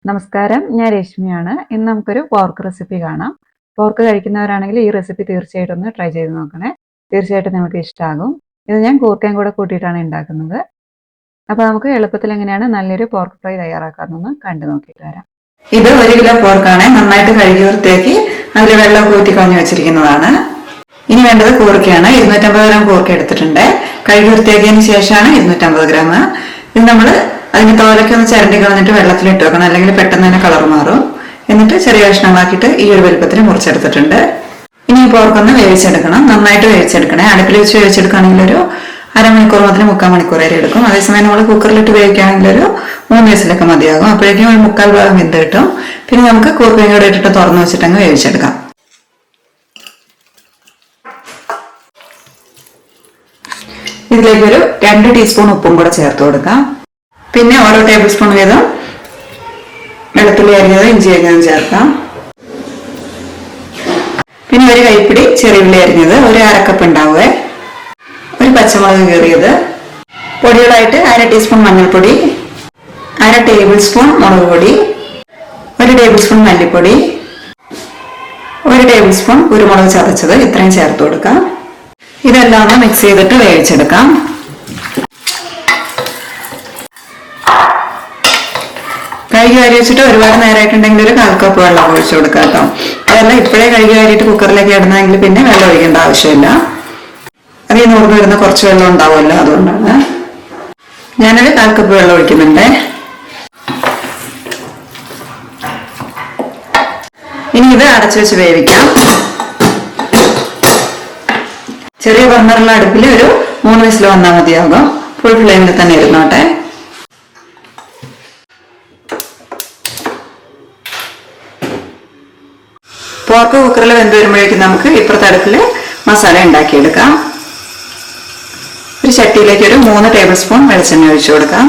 നമസ്കാരം, ഞാൻ രശ്മിയാണ്. ഇന്ന് നമുക്കൊരു പോർക്ക് റെസിപ്പി കാണാം. പോർക്ക് കഴിക്കുന്നവരാണെങ്കിൽ ഈ റെസിപ്പി തീർച്ചയായിട്ടും ഒന്ന് ട്രൈ ചെയ്ത് നോക്കണേ. തീർച്ചയായിട്ടും നിങ്ങൾക്ക് ഇഷ്ടമാകും. ഇത് ഞാൻ കൂർക്കയും കൂടെ കൂട്ടിയിട്ടാണ് ഉണ്ടാക്കുന്നത്. അപ്പോൾ നമുക്ക് എളുപ്പത്തിൽ എങ്ങനെയാണ് നല്ലൊരു പോർക്ക് ഫ്രൈ തയ്യാറാക്കാമെന്ന് കണ്ടു നോക്കിയിട്ട് വരാം. ഇത് 1 കിലോ പോർക്കാണ്. നന്നായിട്ട് കഴുകി വൃത്തിയാക്കി അതിൽ വെള്ളം ഊറ്റി കളഞ്ഞു വെച്ചിരിക്കുന്നതാണ്. ഇനി വേണ്ടത് കൂർക്കയാണ്. 250 ഗ്രാം കൂർക്ക എടുത്തിട്ടുണ്ട്. കഴുകി വൃത്തിയാക്കിയതിന് ശേഷമാണ് 250 ഗ്രാം. ഇത് നമ്മൾ അതിന് തോലൊക്കെ ഒന്ന് ചിരണ്ടി കളഞ്ഞിട്ട് വെള്ളത്തിലിട്ട് വെക്കണം, അല്ലെങ്കിൽ പെട്ടെന്ന് തന്നെ കളർ മാറും. എന്നിട്ട് ചെറിയ കഷ്ണങ്ങളാക്കിയിട്ട് ഈ ഒരു വലുപ്പത്തിന് മുറിച്ചെടുത്തിട്ടുണ്ട്. ഇനി ഈ പോർക്കൊന്ന് വേവിച്ചെടുക്കണം. നന്നായിട്ട് വേവിച്ചെടുക്കണേ. അടുപ്പിൽ വെച്ച് വേവിച്ചെടുക്കുകയാണെങ്കിൽ ഒരു അരമണിക്കൂർ മുതൽ 3/4 മണിക്കൂർ വരെ എടുക്കും. അതേസമയം നമ്മൾ കുക്കറിലിട്ട് വേവിക്കുകയാണെങ്കിൽ ഒരു 3 വിസിലൊക്കെ മതിയാകും. അപ്പോഴേക്കും ഒരു 3/4 ഭാഗം വെന്ത് കിട്ടും. പിന്നെ നമുക്ക് കൂർക്കയും കൂടെ ഇട്ടിട്ട് തുറന്നു വെച്ചിട്ടങ്ങ് വേവിച്ചെടുക്കാം. ഇതിലേക്ക് ഒരു 2 ടീസ്പൂൺ ഉപ്പും കൂടെ ചേർത്ത് കൊടുക്കാം. പിന്നെ ഓരോ ടേബിൾ സ്പൂൺ വീതം വെളുത്തുള്ളി അരിഞ്ഞത്, ഇഞ്ചി അരിഞ്ഞതും ചേർക്കാം. പിന്നെ ഒരു കൈപ്പിടി ചെറിയുള്ളി അരിഞ്ഞത്, ഒരു അരക്കപ്പ് ഉണ്ടാവുക, ഒരു പച്ചമുളക് കീറിയത്, പൊടികളായിട്ട് 1/2 ടീസ്പൂൺ മഞ്ഞൾപ്പൊടി, 1/2 ടേബിൾ സ്പൂൺ മുളക് പൊടി, 1 ടേബിൾ സ്പൂൺ മല്ലിപ്പൊടി, 1 ടേബിൾ സ്പൂൺ കുരുമുളക് ചതച്ചത്, ഇത്രയും ചേർത്ത് കൊടുക്കാം. ഇതെല്ലാം ഒന്ന് മിക്സ് ചെയ്തിട്ട് വേവിച്ചെടുക്കാം. കഴുകി വാരി വെച്ചിട്ട് ഒരുപാട് നേരമായിട്ടുണ്ടെങ്കിൽ ഒരു 1/4 കപ്പ് വെള്ളം ഒഴിച്ചു കൊടുക്കാം കേട്ടോ. അതല്ല ഇപ്പോഴേ കഴുകി വാരിയിട്ട് കുക്കറിലേക്ക് ഇടുന്നതെങ്കിൽ പിന്നെ വെള്ളം ഒഴിക്കേണ്ട ആവശ്യമില്ല. അതിൽ നൂറിന് വരുന്ന കുറച്ച് വെള്ളം ഉണ്ടാവുമല്ലോ, അതുകൊണ്ടാണ്. ഞാനൊരു 1/4 കപ്പ് വെള്ളം ഒഴിക്കുന്നുണ്ട്. ഇനി ഇത് അടച്ചു വെച്ച് വേവിക്കാം. ചെറിയ ബർണറുള്ള അടുപ്പിൽ ഒരു 3 വിസിൽ വന്നാൽ മതിയാകും. ഫുൾ ഫ്ലെയിമിൽ തന്നെ ഇരുന്നോട്ടെ. പോർക്ക് കുക്കറിൽ വെന്ത് വരുമ്പോഴേക്കും നമുക്ക് ഇപ്പുറത്തെ അടുപ്പിൽ മസാല ഉണ്ടാക്കിയെടുക്കാം. ഒരു ചട്ടിയിലേക്ക് ഒരു 3 ടേബിൾ സ്പൂൺ വെളിച്ചെണ്ണ ഒഴിച്ചു കൊടുക്കാം.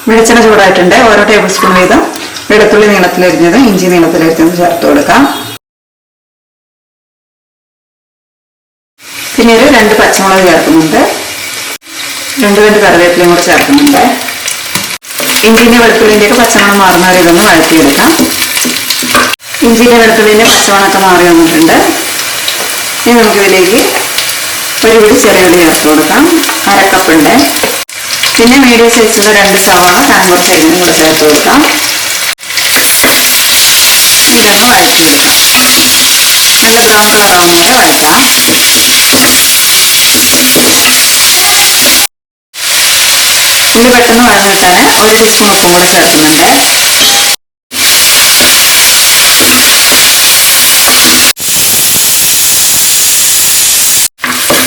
വെളിച്ചെണ്ണ ചൂടായിട്ടുണ്ട്. ഓരോ ടേബിൾ സ്പൂൺ വീതം വെളുത്തുള്ളി നീളത്തിലരിഞ്ഞത്, ഇഞ്ചി നീളത്തിലരിഞ്ഞത് ചേർത്ത് കൊടുക്കാം. പിന്നെ ഒരു 2 പച്ചമുളക് ചേർക്കുന്നുണ്ട്. 2 കറിവേപ്പിലയും കൂടെ ചേർക്കുന്നുണ്ട്. ഇഞ്ചിന്റെ വെളുത്തുള്ളിന്റെയൊക്കെ പച്ചമണം മാറുന്നവരെ ഇതൊന്ന് വഴറ്റിയെടുക്കാം. ഇഞ്ചിന്റെ വെളുത്തുള്ളിന്റെ പച്ചമണമൊക്കെ മാറി വന്നിട്ടുണ്ട്. ഇനി നമുക്കിതിലേക്ക് ഒരു പിടി ചെറിയുള്ളി ചേർത്ത് കൊടുക്കാം. 1/2 കപ്പുണ്ട്. പിന്നെ മീഡിയം സൈസിലുള്ള 2 സവാള കനംകുറച്ച് അരിഞ്ഞും കൂടെ ചേർത്ത് കൊടുക്കാം. ഇതൊന്ന് വഴറ്റിയെടുക്കാം. നല്ല ബ്രൗൺ കളർ ആവുന്ന വരെ വഴറ്റാം. ഇത് പെട്ടെന്ന് വഴന്ന് കിട്ടാൻ 1 ടീസ്പൂൺ ഉപ്പും കൂടെ ചേർക്കുന്നുണ്ട്.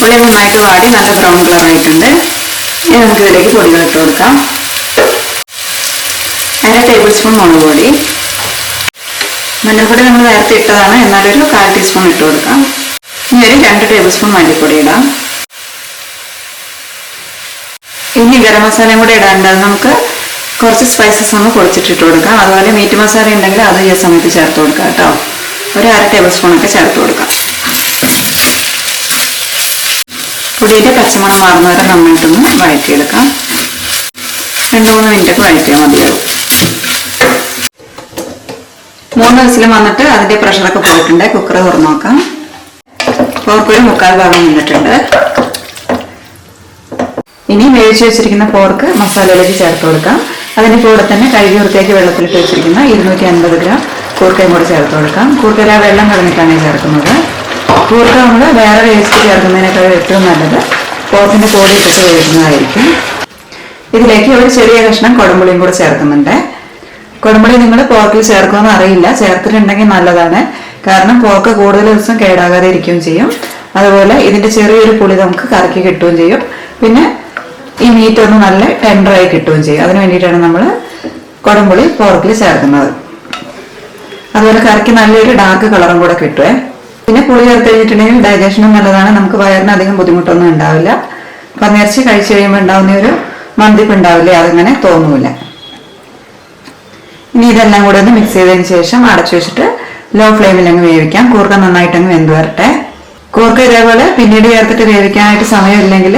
ഉള്ളി നന്നായിട്ട് വാടി നല്ല ബ്രൗൺ കളർ ആയിട്ടുണ്ട്. ഇനി നമുക്ക് ഇതിലേക്ക് പൊടികൾ ഇട്ട് കൊടുക്കാം. 1/2 ടേബിൾ സ്പൂൺ മുളക് പൊടി, മഞ്ഞൾപ്പൊടി നമ്മൾ നേരത്തെ ഇട്ടതാണ്, എന്നാലൊരു 1/4 ടീസ്പൂൺ ഇട്ട് കൊടുക്കാം. ഇനി ഒരു 2 ടേബിൾ സ്പൂൺ മല്ലിപ്പൊടി ഇടാം. ഇനി ഗരം മസാലയും കൂടെ ഇടാണ്ട് നമുക്ക് കുറച്ച് സ്പൈസസ് ഒന്ന് പൊടിച്ചിട്ടിട്ട് കൊടുക്കാം. അതുപോലെ മീറ്റ് മസാല ഉണ്ടെങ്കിൽ അത് ഈ സമയത്ത് ചേർത്ത് കൊടുക്കാം കേട്ടോ. ഒരു 1/2 ടേബിൾ സ്പൂണൊക്കെ ചേർത്ത് കൊടുക്കാം. പൊടിയുടെ പച്ചമണം മാറുന്നവരെ നന്നായിട്ടൊന്ന് വഴറ്റിയെടുക്കാം. 2-3 മിനിറ്റൊക്കെ വഴറ്റിയാൽ മതിയാകും. 3 വിസിലും വന്നിട്ട് അതിന്റെ പ്രഷറൊക്കെ പോയിട്ടുണ്ട്. കുക്കർ തുറന്നു നോക്കാം. പോർക്ക് ഒരു 3/4 ഭാഗം വന്നിട്ടുണ്ട്. ഇനി വേവിച്ച് വെച്ചിരിക്കുന്ന പോർക്ക് മസാലയിലേക്ക് ചേർത്ത് കൊടുക്കാം. അതിന് കൂടെ തന്നെ കഴുകി വൃത്തിയാക്കി വെള്ളത്തിലിട്ട് വെച്ചിരിക്കുന്ന 250 ഗ്രാം കൂർക്കയും കൂടെ ചേർത്ത് കൊടുക്കാം. കൂർക്കയില വെള്ളം കളഞ്ഞിട്ടാണ് ചേർക്കുന്നത്. കൂർക്ക നമ്മൾ വേറെ വേസ്റ്റ് ചേർക്കുന്നതിനേക്കാൾ ഏറ്റവും നല്ലത് പോർക്കിന്റെ പൊടി ഇട്ടിട്ട് വേവിക്കുന്നതായിരിക്കും. ഇതിലേക്ക് ഒരു ചെറിയ കഷ്ണം കുടംപുളിയും കൂടെ ചേർക്കുന്നുണ്ട്. കുടംപുളി നിങ്ങൾ പോർക്കിൽ ചേർക്കുമെന്ന് അറിയില്ല, ചേർത്തിട്ടുണ്ടെങ്കിൽ നല്ലതാണ്. കാരണം പോർക്ക് കൂടുതൽ ദിവസം കേടാകാതെ ഇരിക്കുകയും ചെയ്യും. അതുപോലെ ഇതിന്റെ ചെറിയൊരു പുളി നമുക്ക് കറക്കി കിട്ടുകയും ചെയ്യും. പിന്നെ ഈ മീറ്റ് ഒന്ന് നല്ല ടെൻഡറായി കിട്ടുകയും ചെയ്യും. അതിന് വേണ്ടിയിട്ടാണ് നമ്മൾ കുടംപുളി പോർക്കിൽ ചേർക്കുന്നത്. അതുപോലെ കറിക്ക് നല്ലൊരു ഡാർക്ക് കളറും കൂടെ കിട്ടുവേ. പിന്നെ പുളി ചേർത്ത് കഴിഞ്ഞിട്ടുണ്ടെങ്കിൽ ഡൈജഷനും നല്ലതാണ്. നമുക്ക് വയറിന് അധികം ബുദ്ധിമുട്ടൊന്നും ഉണ്ടാവില്ല. പന്നിയിറച്ചി കഴിച്ചു കഴിയുമ്പോൾ ഉണ്ടാവുന്ന ഒരു മന്തിപ്പ് ഉണ്ടാവില്ലേ, അതങ്ങനെ തോന്നൂല. ഇനി ഇതെല്ലാം കൂടെ ഒന്ന് മിക്സ് ചെയ്തതിന് ശേഷം അടച്ചു വെച്ചിട്ട് ലോ ഫ്ലെയിമിൽ അങ്ങ് വേവിക്കാം. കൂർക്ക നന്നായിട്ടങ്ങ് വെന്ത് വരട്ടെ. കൂർക്ക ഇതേപോലെ പിന്നീട് ചേർത്തിട്ട് വേവിക്കാനായിട്ട് സമയമില്ലെങ്കിൽ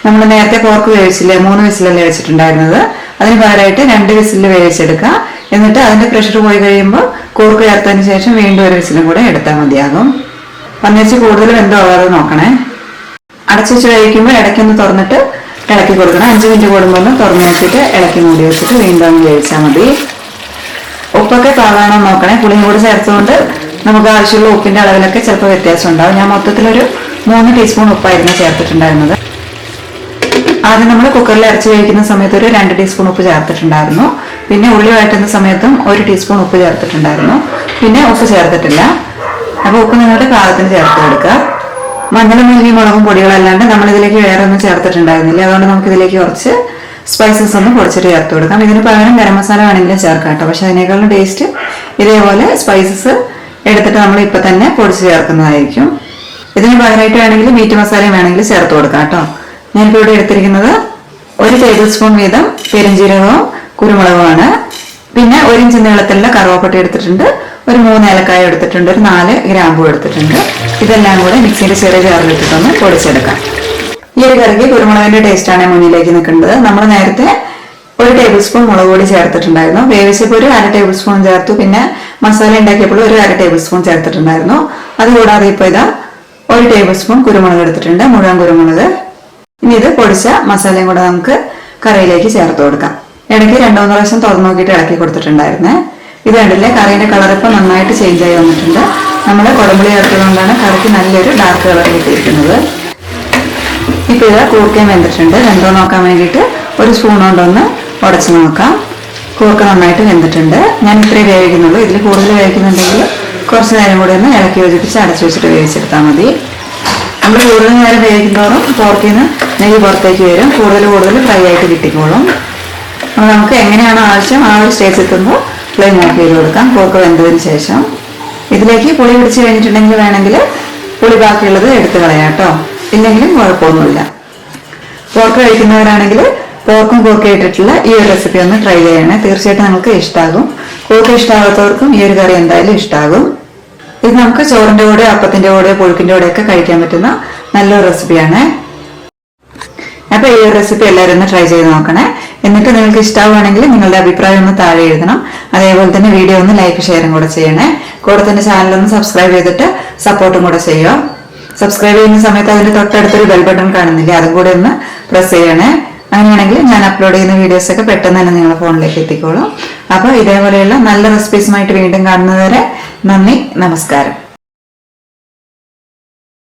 നമ്മൾ നേരത്തെ പോർക്ക് വേവിച്ചില്ലേ, 3 വിസിലല്ലേ വെച്ചിട്ടുണ്ടായിരുന്നത്, അതിന് പകരമായിട്ട് 2 വിസിലിൽ വേവിച്ചെടുക്കുക. എന്നിട്ട് അതിന്റെ പ്രഷർ പോയി കഴിയുമ്പോൾ കൂർക്ക് ചേർത്തതിന് ശേഷം വീണ്ടും ഒരു വിസിലും കൂടെ എടുത്താൽ മതിയാകും. പന്നിയിറച്ചി കൂടുതൽ വെന്തോകാതെ നോക്കണേ. അടച്ചു വെച്ച് കഴിക്കുമ്പോൾ ഇടയ്ക്കൊന്ന് തുറന്നിട്ട് ഇളക്കി കൊടുക്കണം. 5 മിനിറ്റ് കൂടുമ്പോൾ ഒന്ന് തുറന്നു നോക്കിയിട്ട് ഇളക്കി മൂടി വെച്ചിട്ട് വീണ്ടും ഒന്ന് വേവിച്ചാൽ മതി. ഉപ്പൊക്കെ പാകാണോ നോക്കണേ. പുളിയും കൂടി ചേർത്തുകൊണ്ട് നമുക്ക് ആവശ്യമുള്ള ഉപ്പിന്റെ അളവിലൊക്കെ ചിലപ്പോൾ വ്യത്യാസം ഉണ്ടാവും. ഞാൻ മൊത്തത്തിലൊരു 3 ടീസ്പൂൺ ഉപ്പായിരുന്നു ചേർത്തിട്ടുണ്ടായിരുന്നത്. ആദ്യം നമ്മൾ കുക്കറിൽ ഇറച്ചി വേവിക്കുന്ന സമയത്ത് ഒരു 2 ടീസ്പൂൺ ഉപ്പ് ചേർത്തിട്ടുണ്ടായിരുന്നു. പിന്നെ ഉള്ളി വഴറ്റുന്ന സമയത്തും 1 ടീസ്പൂൺ ഉപ്പ് ചേർത്തിട്ടുണ്ടായിരുന്നു. പിന്നെ ഉപ്പ് ചേർത്തിട്ടില്ല. അപ്പോൾ ഉപ്പ് നിങ്ങളുടെ പാകത്തിന് ചേർത്ത് കൊടുക്കുക. മഞ്ഞളും മല്ലി മുളകും പൊടികളല്ലാണ്ട് നമ്മൾ ഇതിലേക്ക് വേറെ ഒന്നും ചേർത്തിട്ടുണ്ടായിരുന്നില്ല. അതുകൊണ്ട് നമുക്ക് ഇതിലേക്ക് കുറച്ച് സ്പൈസസ് ഒന്ന് പൊടിച്ചിട്ട് ചേർത്ത് കൊടുക്കാം. ഇതിന് പകരം ഗരം മസാല വേണമെങ്കിലും ചേർക്കാം കേട്ടോ. പക്ഷെ അതിനേക്കാളും ടേസ്റ്റ് ഇതേപോലെ സ്പൈസസ് എടുത്തിട്ട് നമ്മൾ ഇപ്പൊ തന്നെ പൊടിച്ച് ചേർക്കുന്നതായിരിക്കും. ഇതിന് പകരമായിട്ട് വേണമെങ്കിൽ മീറ്റ് മസാലയും വേണമെങ്കിൽ ചേർത്ത് കൊടുക്കാം കേട്ടോ. ഞാനിപ്പോൾ ഇവിടെ എടുത്തിരിക്കുന്നത് 1 ടേബിൾ സ്പൂൺ വീതം പെരുംജീരകവും കുരുമുളകുമാണ്. പിന്നെ 1 ഇഞ്ച് നീളത്തിലുള്ള കറുവപ്പട്ട എടുത്തിട്ടുണ്ട്, ഒരു 3 ഏലക്കായ എടുത്തിട്ടുണ്ട്, ഒരു 4 ഗ്രാമ്പൂ എടുത്തിട്ടുണ്ട്. ഇതെല്ലാം കൂടെ മിക്സിയുടെ ചെറിയ ജാറിലിട്ടിട്ടൊന്ന് പൊടിച്ചെടുക്കാം. ഈ ഒരു കറിക്ക് കുരുമുളകിന്റെ ടേസ്റ്റാണ് മുന്നിലേക്ക് നിൽക്കുന്നത്. നമ്മൾ നേരത്തെ 1 ടേബിൾ സ്പൂൺ മുളക് പൊടി ചേർത്തിട്ടുണ്ടായിരുന്നു. വേവിച്ചപ്പോൾ ഒരു 1/2 ടേബിൾ സ്പൂൺ ചേർത്തു. പിന്നെ മസാല ഉണ്ടാക്കിയപ്പോൾ ഒരു 1/2 ടേബിൾ സ്പൂൺ ചേർത്തിട്ടുണ്ടായിരുന്നു. അതുകൂടാതെ ഇപ്പോൾ ഇതാ 1 ടേബിൾ സ്പൂൺ കുരുമുളക് എടുത്തിട്ടുണ്ട്, മുഴുവൻ കുരുമുളക്. ഇനി ഇത് പൊടിച്ച മസാലയും കൂടെ നമുക്ക് കറിയിലേക്ക് ചേർത്ത് കൊടുക്കാം. ഇടയ്ക്ക് 2-3 പ്രാവശ്യം തുറന്നു നോക്കിയിട്ട് ഇളക്കി കൊടുത്തിട്ടുണ്ടായിരുന്നേ. ഇത് കണ്ടില്ലേ, കറീന്റെ കളർ ഇപ്പം നന്നായിട്ട് ചേഞ്ച് ആയി വന്നിട്ടുണ്ട്. നമ്മൾ കുടംപുളി ചേർത്തതുകൊണ്ടാണ് കറിക്ക് നല്ലൊരു ഡാർക്ക് കളർ കിട്ടിയിരിക്കുന്നത്. ഇപ്പൊ ഇത് കൂർക്കയും വെന്തിട്ടുണ്ട്. വെന്തോ നോക്കാൻ വേണ്ടിയിട്ട് ഒരു സ്പൂൺ കൊണ്ടൊന്ന് ഉടച്ചു നോക്കാം. കൂർക്ക നന്നായിട്ട് വെന്തിട്ടുണ്ട്. ഞാൻ ഇത്രയും വേവിക്കുന്നുള്ളൂ. ഇതിൽ കൂടുതൽ വേവിക്കുന്നുണ്ടെങ്കിൽ കുറച്ച് നേരം കൂടി ഒന്ന് ഇളക്കി യോജിപ്പിച്ച് അടച്ചു വെച്ചിട്ട് വേവിച്ചെടുത്താൽ മതി. നമ്മൾ കൂടുതൽ നേരം വേവിക്കുന്നതോറും പോർക്കിൽ നിന്ന് നെയ്യ് പുറത്തേക്ക് വരും. കൂടുതൽ ഫ്രൈ ആയിട്ട് കിട്ടിക്കോളും. അപ്പോൾ നമുക്ക് എങ്ങനെയാണോ ആവശ്യം ആ ഒരു സ്റ്റേജ് എത്തുമ്പോൾ ഫ്ലെയിം ഓഫ് ചെയ്ത് കൊടുക്കാം. പോർക്ക് വെന്തതിന് ശേഷം ഇതിലേക്ക് പുളി പിടിച്ച് കഴിഞ്ഞിട്ടുണ്ടെങ്കിൽ വേണമെങ്കിൽ പുളി ബാക്കിയുള്ളത് എടുത്ത് കളയാം കേട്ടോ. ഇല്ലെങ്കിലും കുഴപ്പമൊന്നുമില്ല. പോർക്ക് കഴിക്കുന്നവരാണെങ്കിൽ പോർക്കും കൂർക്കയും ഇട്ടിട്ടുള്ള ഈ ഒരു റെസിപ്പി ഒന്ന് ട്രൈ ചെയ്യണേ. തീർച്ചയായിട്ടും നിങ്ങൾക്ക് ഇഷ്ടമാകും. കൂർക്ക ഇഷ്ടമാകാത്തവർക്കും ഈ ഒരു കറി എന്തായാലും ഇഷ്ടമാകും. ഇത് നമുക്ക് ചോറിന്റെ കൂടെ, അപ്പത്തിന്റെ കൂടെ, പുഴുക്കിന്റെ കൂടെ ഒക്കെ കഴിക്കാൻ പറ്റുന്ന നല്ലൊരു റെസിപ്പിയാണ്. അപ്പൊ ഈ ഒരു റെസിപ്പി എല്ലാവരും ഒന്ന് ട്രൈ ചെയ്ത് നോക്കണേ. എന്നിട്ട് നിങ്ങൾക്ക് ഇഷ്ടമാവുകയാണെങ്കിൽ നിങ്ങളുടെ അഭിപ്രായം ഒന്ന് താഴെ എഴുതണം. അതേപോലെ തന്നെ വീഡിയോ ഒന്ന് ലൈക്ക് ഷെയറും കൂടെ ചെയ്യണേ. കൂടെ തന്നെ ചാനൽ ഒന്ന് സബ്സ്ക്രൈബ് ചെയ്തിട്ട് സപ്പോർട്ടും കൂടെ ചെയ്യുക. സബ്സ്ക്രൈബ് ചെയ്യുന്ന സമയത്ത് അതിന്റെ തൊട്ടടുത്തൊരു ബെൽ ബട്ടൺ കാണുന്നില്ലേ, അതും കൂടെ ഒന്ന് പ്രസ് ചെയ്യണേ. അങ്ങനെയാണെങ്കിൽ ഞാൻ അപ്ലോഡ് ചെയ്യുന്ന വീഡിയോസ് ഒക്കെ പെട്ടെന്ന് തന്നെ നിങ്ങളുടെ ഫോണിലേക്ക് എത്തിക്കോളും. അപ്പോൾ ഇതേപോലെയുള്ള നല്ല റെസിപ്പീസുമായിട്ട് വീണ്ടും കാണുന്നതുവരെ നന്ദി, നമസ്കാരം.